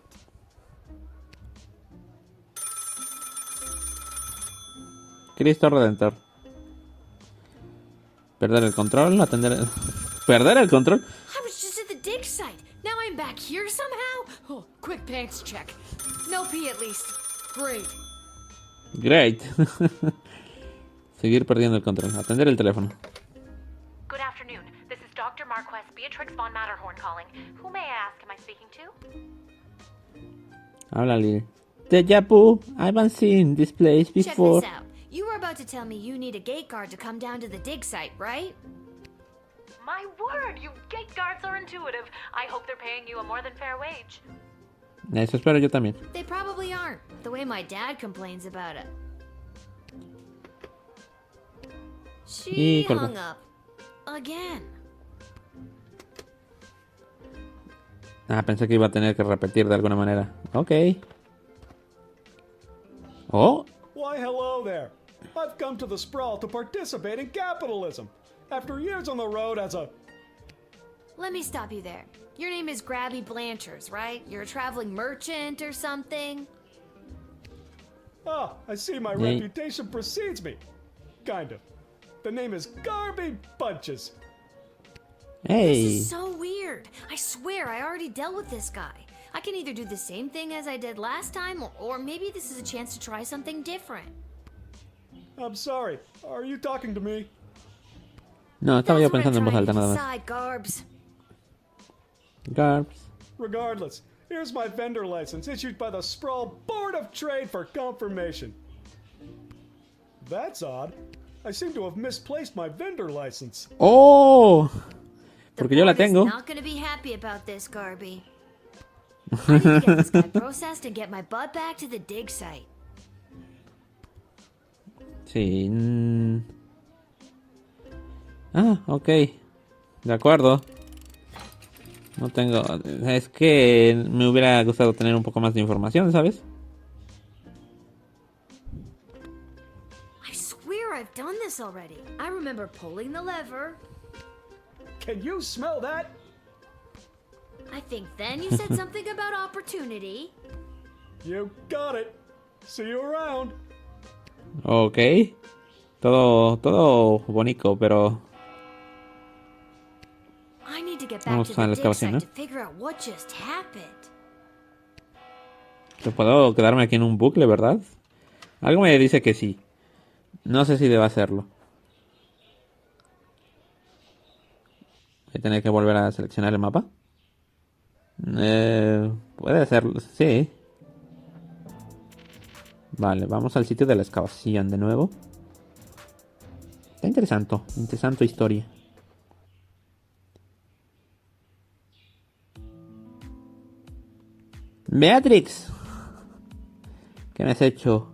Cristo Redentor. Perder el control, atender... ¿Perder el control? I was just at the dig site. Now I'm back here somehow? Oh, quick pants check. No pee at least. Great. Great. Seguir perdiendo el control. Atender el teléfono. Good afternoon. This is Dr. Marquess Beatrix von Matterhorn calling. Who may I ask am I speaking to? Habla Lil. Deja vu. I haven't seen this place Check before. this out. You were about to tell me you need a gate guard to come down to the dig site, right? My word, you gate guards are intuitive. I hope they're paying you a more than fair wage. Eso espero yo también. They probably aren't, the way my dad complains about it. She Y colgó. hung up. Again. Ah, pensé que iba a tener que repetir de alguna manera. Ok. Oh. Why, hello there. I've come to the Sprawl to participate in capitalism. After years on the road as a... Let me stop you there. Your name is Grabby Blanchers, right? You're a traveling merchant or something? Ah, I see my Hey. reputation precedes me. Kind of. The name is Garby Bunches. This Hey. is so weird. I swear I already dealt with this guy. I can either do the same thing as I did last time, or maybe this is a chance to try something different. I'm sorry. Are you talking to me? No, estaba yo That's what I'm pensando en voz trying alta to nada más. decide, Garbs. Garbs. Regardless, here's my vendor license issued by the Sprawl Board of Trade for confirmation. That's odd. I seem to have misplaced my vendor license. Oh. Porque yo la Board is tengo. not gonna be happy about this, Garby. I need to get this guy processed and get my butt back to the dig site. Sí. Ah, ok. De acuerdo. No tengo... Es que me hubiera gustado tener un poco más de información, ¿sabes? I swear I've done this already. I remember pulling the lever. Can you smell that? I think then you said something about opportunity. You got it. See you around. Ok. Todo bonito, pero... I need to get back Vamos to a the la dig excavación, site ¿no? to figure out what just happened. Yo puedo quedarme aquí en un bucle, ¿verdad? Algo me dice que sí. No sé si deba hacerlo. Voy a tener que volver a seleccionar el mapa. Puede ser, sí. Vale, vamos al sitio de la excavación de nuevo. Está interesante historia. Beatrix, ¿qué me has hecho?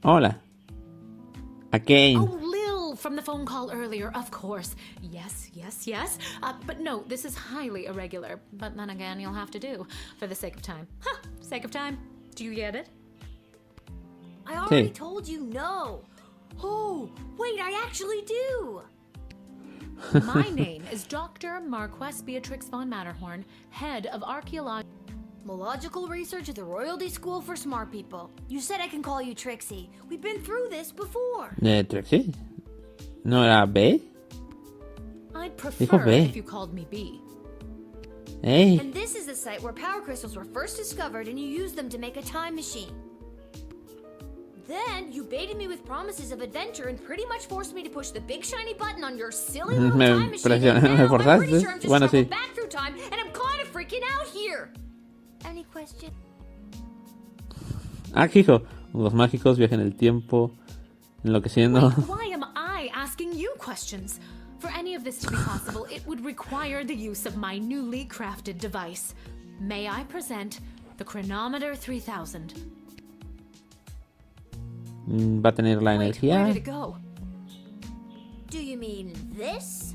Hola. Again. Oh, Lil, from the phone call earlier, of course. Yes. But no, this is highly irregular. But then again, you'll have to do, for the sake of time. Sake of time. Do you get it? I already told you no. Oh, wait, I actually do. My name is Dr. Marquess Beatrix von Matterhorn, head of Archaeological research at the Royalty School for Smart People. You said I can call you Trixie. We've been through this before. ¿Trixie? ¿No era B? I'd prefer if you called me B. Hey. And this is the site where power crystals were first discovered and you used them to make a time machine. Then you baited me with promises of adventure and pretty much forced me to push the big shiny button on your silly little time machine. And now I'm pretty sure I'm just traveled back through time and I'm kind of freaking out here. Any question? Hijo. Los mágicos viajan el tiempo, enloqueciendo. Why am I asking you questions? For any of this to be possible, it would require the use of my newly crafted device. May I present the Chronometer 3000? Va a tener la energía. Where did it go? Do you mean this?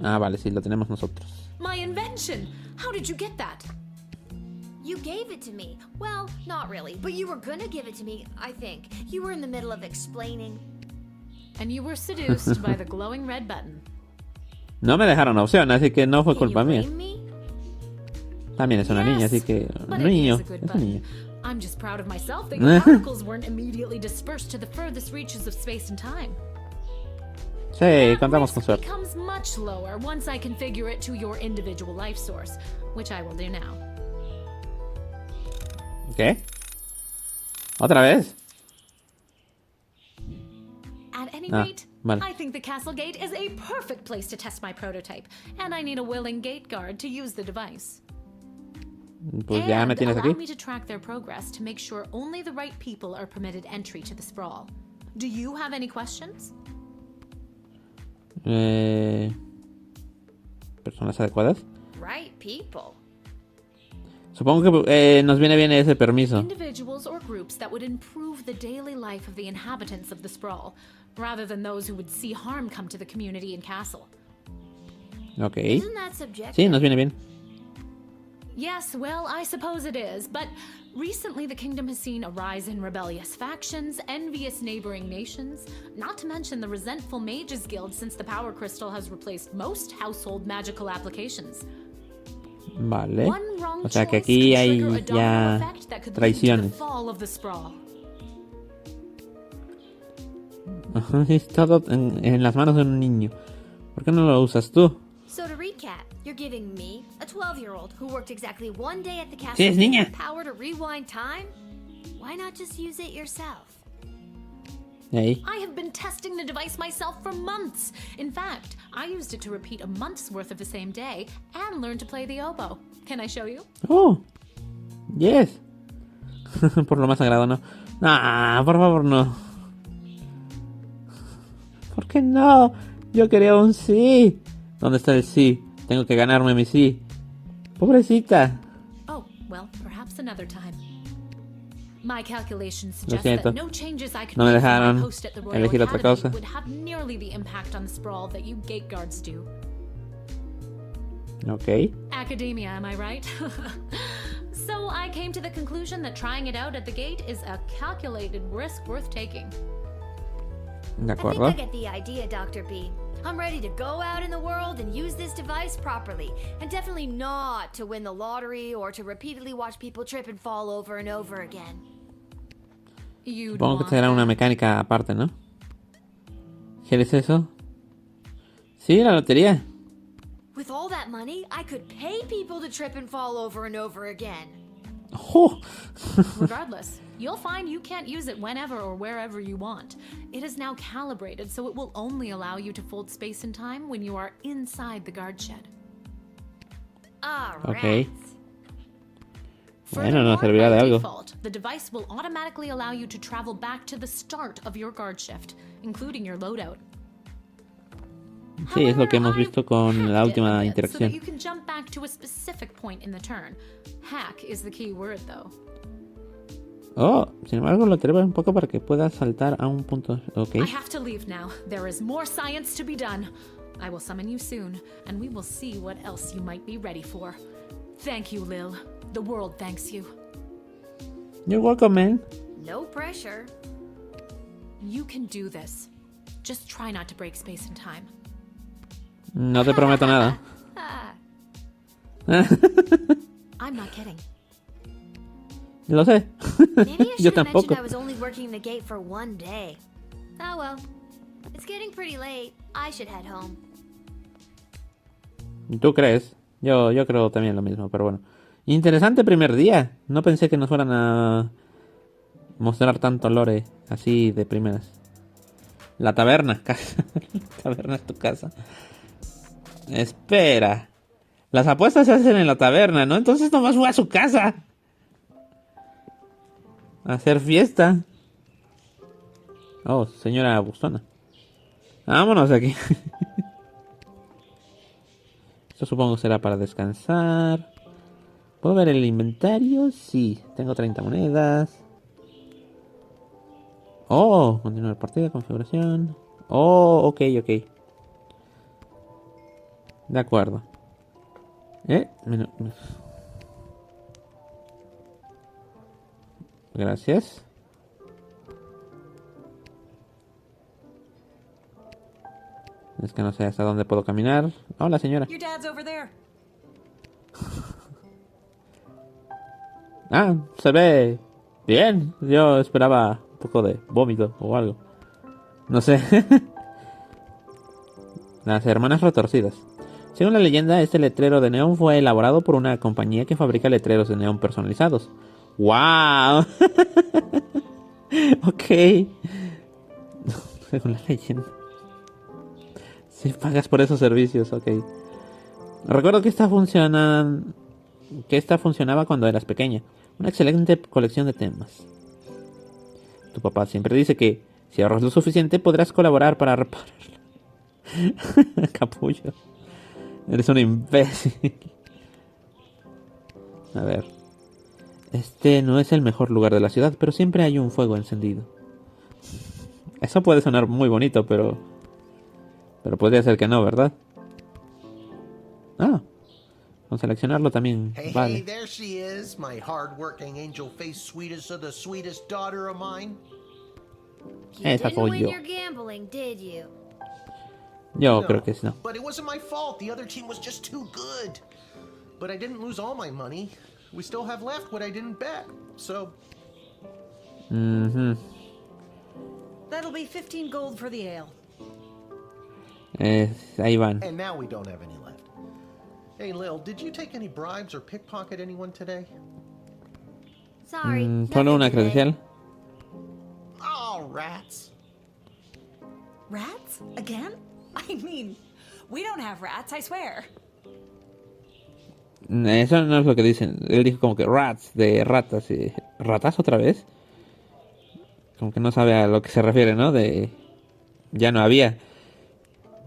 Vale, sí, lo tenemos nosotros. My invention! How did you get that? You gave it to me. Well, not really, but you were gonna give it to me, I think. You were in the middle of explaining. And you were seduced by the glowing red button. No me dejaron opción, así que no fue culpa mía. También es una niña, así que... Niño, es un niño. I'm just proud of myself that your particles weren't immediately dispersed to the furthest reaches of space and time. Sí, contamos con suerte. It becomes much lower once I configure it to your individual life source, which I will do now. ¿Qué? ¿Otra vez? At any rate, vale. I think the castle gate is a perfect place to test my prototype, and I need a willing gate guard to use the device. Pues ya me tienes allow aquí. me to track their progress to make sure only the right people are permitted entry to the sprawl. Do you have any questions? ¿Personas adecuadas? Right people. Supongo que nos viene bien ese permiso. Individuals or groups that would improve the daily life of the inhabitants of the sprawl, rather than those who would see harm come to the community and castle. Ok. Isn't that subjective? Sí, nos viene bien. Yes, well, I suppose it is, but recently the kingdom has seen a rise in rebellious factions, envious neighboring nations, not to mention the resentful Mages Guild since the Power Crystal has replaced most household magical applications. Vale. O sea que aquí hay ya traiciones. Es todo en las manos de un niño. ¿Por qué no lo usas tú? So to recap, you're giving me, a 12-year-old who worked exactly one day at the castle, Sí, es niña. the power to rewind time? Why not just use it yourself? Ahí. I have been testing the device myself for months. In fact, I used it to repeat a month's worth of the same day and learn to play the oboe. Can I show you? Oh, yes. Por lo más sagrado, no. Ah, por favor, no. ¿Por qué no? Yo quería un sí. ¿Dónde está el sí? Tengo que ganarme mi sí. Pobrecita. Oh, well, perhaps another time. My calculations Lo suggest siento. that no changes I could No me make to my dejaron post at the Royal elegir otra Academy cosa. would have nearly the impact on the sprawl that you gate guards do. Ok. Academia, am I right? So I came to the conclusion that trying it out at the gate is a calculated risk worth taking. De I think acuerdo. I get the idea, Dr. B. I'm ready to go out in the world and use this device properly. And definitely not to win the lottery or to repeatedly watch people trip and fall over and over again. Supongo que será una mecánica aparte, ¿no? ¿Quieres eso? Sí, la lotería. With all that money, I could pay people to trip and fall over and over again. Oh. Regardless, you'll find you can't use it whenever or wherever you want. It is now calibrated, so it will only allow you to fold space and time when you are inside the guard shed. Ok. Bueno, Furthermore, nos servirá de by algo. default, the device will automatically allow you to travel back to the start of your guard shift, including your loadout. Sí, es lo que hemos However, visto con la I've última hacked it a bit so that interacción. you can jump back to a specific point in the turn. Hack is the key word, though. Oh, sin embargo lo treba un poco para que pueda saltar a un punto. Ok. I have to leave now. There is more science to be done. I will summon you soon, and we will see what else you might be ready for. Thank you, Lil. The world thanks you. You're welcome, man. No pressure. You can do this. Just try not to break space and time. No te prometo nada. I'm not kidding. Lo sé. Maybe I Yo should have tampoco. mentioned I was only working the gate for one day. Oh well. It's getting pretty late. I should head home. ¿Tú crees? Yo creo también lo mismo, pero bueno. Interesante primer día. No pensé que nos fueran a mostrar tanto lore así de primeras. La taberna. La taberna es tu casa. Espera. Las apuestas se hacen en la taberna, ¿no? Entonces nomás fue a su casa. A hacer fiesta. Oh, señora Bustona. Vámonos de aquí. Esto supongo será para descansar. ¿Puedo ver el inventario? Sí, tengo 30 monedas. Oh, continuar partida, configuración. Oh, ok. De acuerdo. Gracias. Es que no sé hasta dónde puedo caminar. Hola, señora. Your dad's over there. Ah, se ve bien. Yo esperaba un poco de vómito o algo. No sé. Las hermanas retorcidas. Según la leyenda, este letrero de neón fue elaborado por una compañía que fabrica letreros de neón personalizados. ¡Wow! Ok. Según la leyenda. Si pagas por esos servicios, ok. Recuerdo que esta funcionaba cuando eras pequeña. Una excelente colección de temas. Tu papá siempre dice que si ahorras lo suficiente podrás colaborar para repararlo. Capullo. Eres un imbécil. A ver. Este no es el mejor lugar de la ciudad, pero siempre hay un fuego encendido. Eso puede sonar muy bonito, pero podría ser que no, ¿verdad? Ah. Con seleccionarlo también. Hey, vale. hey, there she is, my hard-working, angel-faced sweetest of the sweetest daughter of mine. You Esa didn't soy win yo. your gambling, did you? Yo creo que sí, no. But it wasn't my fault. The other team was just too good. But I didn't lose all my money. We still have left what I didn't bet. So. That'll be 15 gold for the ale. Ahí van. And now we don't have any left. Hey, Lil, did you take any bribes or pickpocket anyone today? Sorry. Solo nothing una today. credencial. Oh, rats. Rats? Again? I mean, we don't have rats, I swear. Eso no es lo que dicen. Él dijo como que rats, de ratas. Y ¿ratas otra vez? Como que no sabe a lo que se refiere, ¿no? De... Ya no había.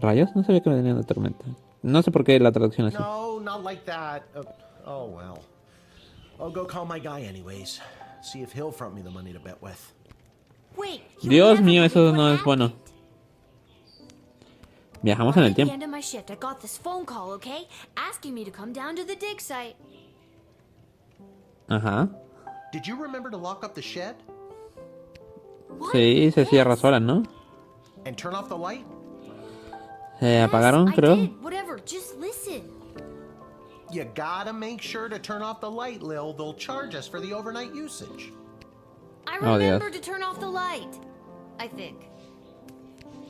¿Rayos? No sabía que venían de tormenta. No sé por qué la traducción así. No, not like that. Oh, well. I'll go call my guy anyways. See if he'll front me the money to bet with. Wait, you'll Dios never mío, eso believe no what es bueno. happened. Viajamos en Right el at the tiempo. end of my shift, I got this phone call, okay? Asking me to come down to the dig site. Ajá. Did you remember to lock up the shed? What? Sí, se cierra Yes. sola, ¿no? And turn off the light? Se apagaron, Yes, I creo. did. Whatever, just listen. You gotta make sure to turn off the light, Lil. They'll charge us for the overnight usage. I Oh, Dios. remember to turn off the light. I think.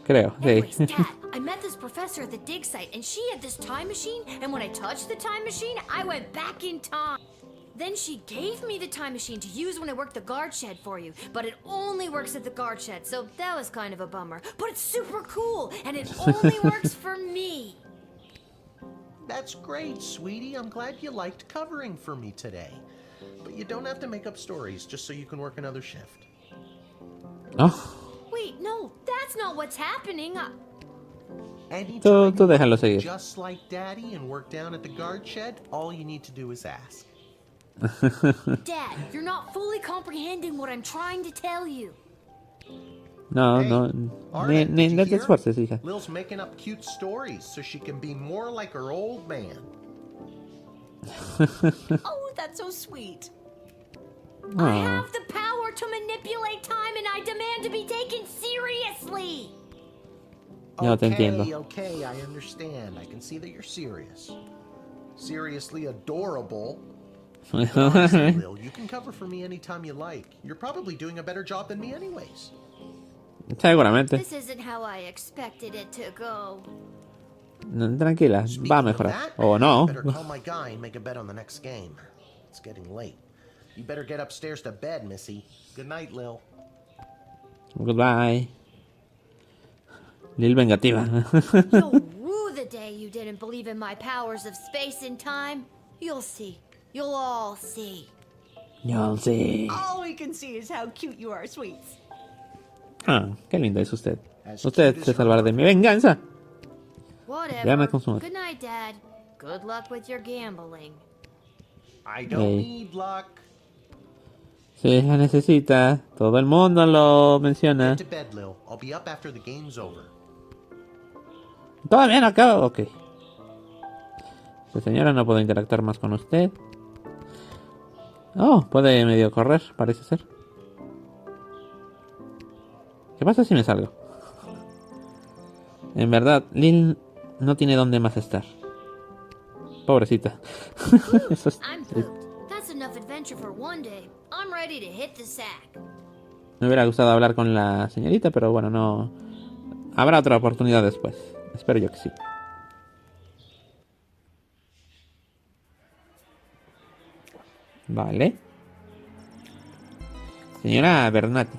Creo, Anyways, sí. Dad, I met this professor at the dig site, and she had this time machine, and when I touched the time machine, I went back in time. Then she gave me the time machine to use when I worked the guard shed for you, but it only works at the guard shed, so that was kind of a bummer. But it's super cool, and it only works for me. That's great, sweetie. I'm glad you liked covering for me today. But you don't have to make up stories just so you can work another shift. Oh. Wait, no, that's not what's happening. Tú déjalo seguir. Just like Daddy and work down at the guard shed, all you need to do is ask. Dad, you're not fully comprehending what I'm trying to tell you. No, Hey, no, Arda, ni did te you hear? esfuerces, hija. Lil's making up cute stories so she can be more like her old man. Oh, that's so sweet. I have the power to manipulate time and I demand to be taken seriously. No te entiendo. Okay, I understand. I can see that you're serious. Seriously adorable. But honestly, Lil, you can cover for me anytime you like. You're probably doing a better job than me anyways. Seguramente. This isn't how I expected it to go. Tranquila, va a mejorar. O no. Better call my guy and make a bet on the next game. It's getting late. You better get upstairs to bed, Missy. Good night, Lil. Goodbye. Lil vengativa. You'll rue the day you didn't believe in my powers of space and time. You'll see. You'll all see. You'll see. All we can see is how cute you are, sweets. Ah, qué lindo es usted. Usted se salvará de mi venganza. Whatever. Good night, Dad. Good luck with your gambling. I don't need luck. Si la necesita. Todo el mundo lo menciona. Get to bed, Lil. I'll be up after the game's over. ¿Todavía no acabo? Ok. Señora, no puedo interactuar más con usted. Oh, puede medio correr, parece ser. ¿Qué pasa si me salgo? En verdad, Lil no tiene dónde más estar. Pobrecita. Eso es... I'm pooped. That's enough adventure for one day. I'm ready to hit the sack. Me hubiera gustado hablar con la señorita, pero bueno, no... Habrá otra oportunidad después. Espero yo que sí. Vale. Señora Bernati.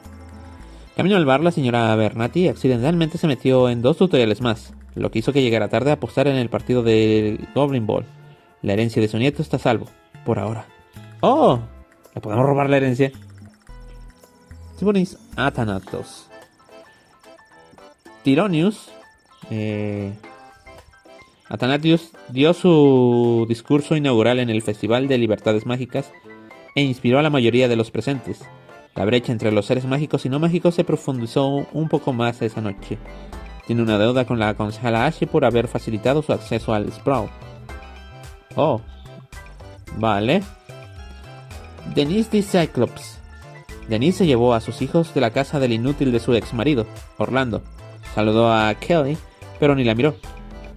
Camino al bar, la señora Bernati accidentalmente se metió en 2 tutoriales más, lo que hizo que llegara tarde a apostar en el partido del Goblin Ball. La herencia de su nieto está a salvo, por ahora. ¡Oh! ¿Le podemos robar la herencia? Tibonis Athanatos. Tironius Athanatius dio su discurso inaugural en el Festival de Libertades Mágicas e inspiró a la mayoría de los presentes. La brecha entre los seres mágicos y no mágicos se profundizó un poco más esa noche. Tiene una deuda con la concejala Ashe por haber facilitado su acceso al Sprawl. Oh, vale. Denise de Cíclopes. Denise se llevó a sus hijos de la casa del inútil de su ex marido, Orlando. Saludó a Kelly, pero ni la miró.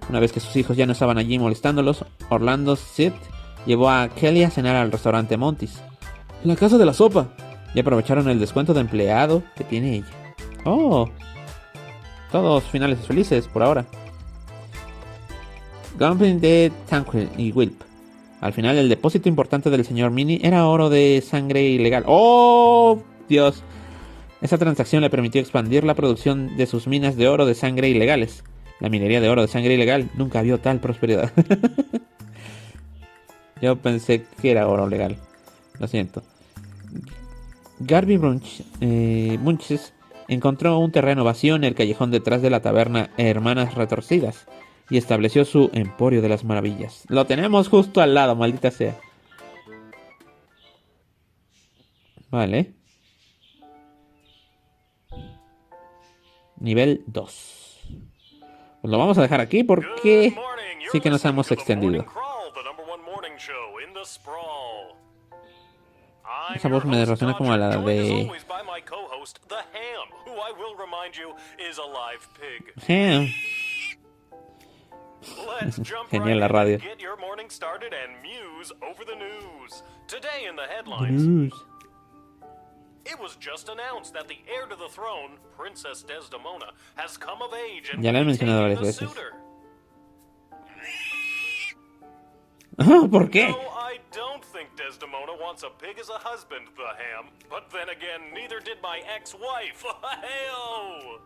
Una vez que sus hijos ya no estaban allí molestándolos, Orlando Sid llevó a Kelly a cenar al restaurante Monty's, la casa de la sopa, y aprovecharon el descuento de empleado que tiene ella. Oh, todos finales felices por ahora. Gambling de Tanquil y Wilp. Al final, el depósito importante del señor Mini era oro de sangre ilegal. ¡Oh, Dios! Esa transacción le permitió expandir la producción de sus minas de oro de sangre ilegales. La minería de oro de sangre ilegal nunca vio tal prosperidad. Yo pensé que era oro legal. Lo siento. Garby Bunches encontró un terreno vacío en el callejón detrás de la taberna Hermanas Retorcidas y estableció su Emporio de las Maravillas. Lo tenemos justo al lado, maldita sea. Vale. Nivel 2. Pues lo vamos a dejar aquí porque sí que nos hemos extendido. Esa voz me resuena como a la de... Ham. Genial la radio. News. Ya la he mencionado varias veces. ¿Por qué? think Desdemona wants a pig as a husband, the ham. But then again, neither did my ex-wife. Hey-oh!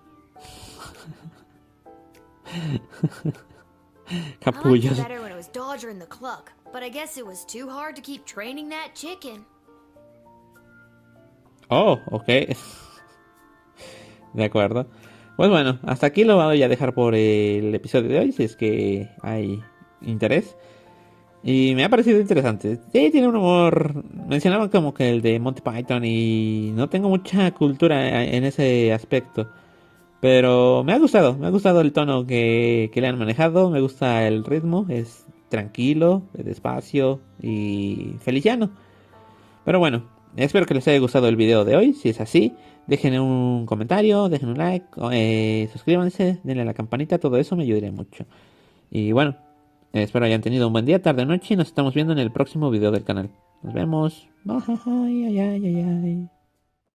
I liked it better when it was Dodger and the Cluck, but I guess it was too hard to keep training that chicken. Oh, ok. De acuerdo. Pues bueno, hasta aquí lo voy a dejar por el episodio de hoy, si es que hay interés. Y me ha parecido interesante. Sí, tiene un humor. Mencionaban como que el de Monty Python y no tengo mucha cultura en ese aspecto. Pero me ha gustado el tono que le han manejado, me gusta el ritmo, es tranquilo, despacio y feliciano. Pero bueno, espero que les haya gustado el video de hoy, si es así, dejen un comentario, dejen un like, suscríbanse, denle a la campanita, todo eso me ayudaría mucho. Y bueno, espero hayan tenido un buen día, tarde, noche y nos estamos viendo en el próximo video del canal. Nos vemos. Bye, ay, ay, ay, ay.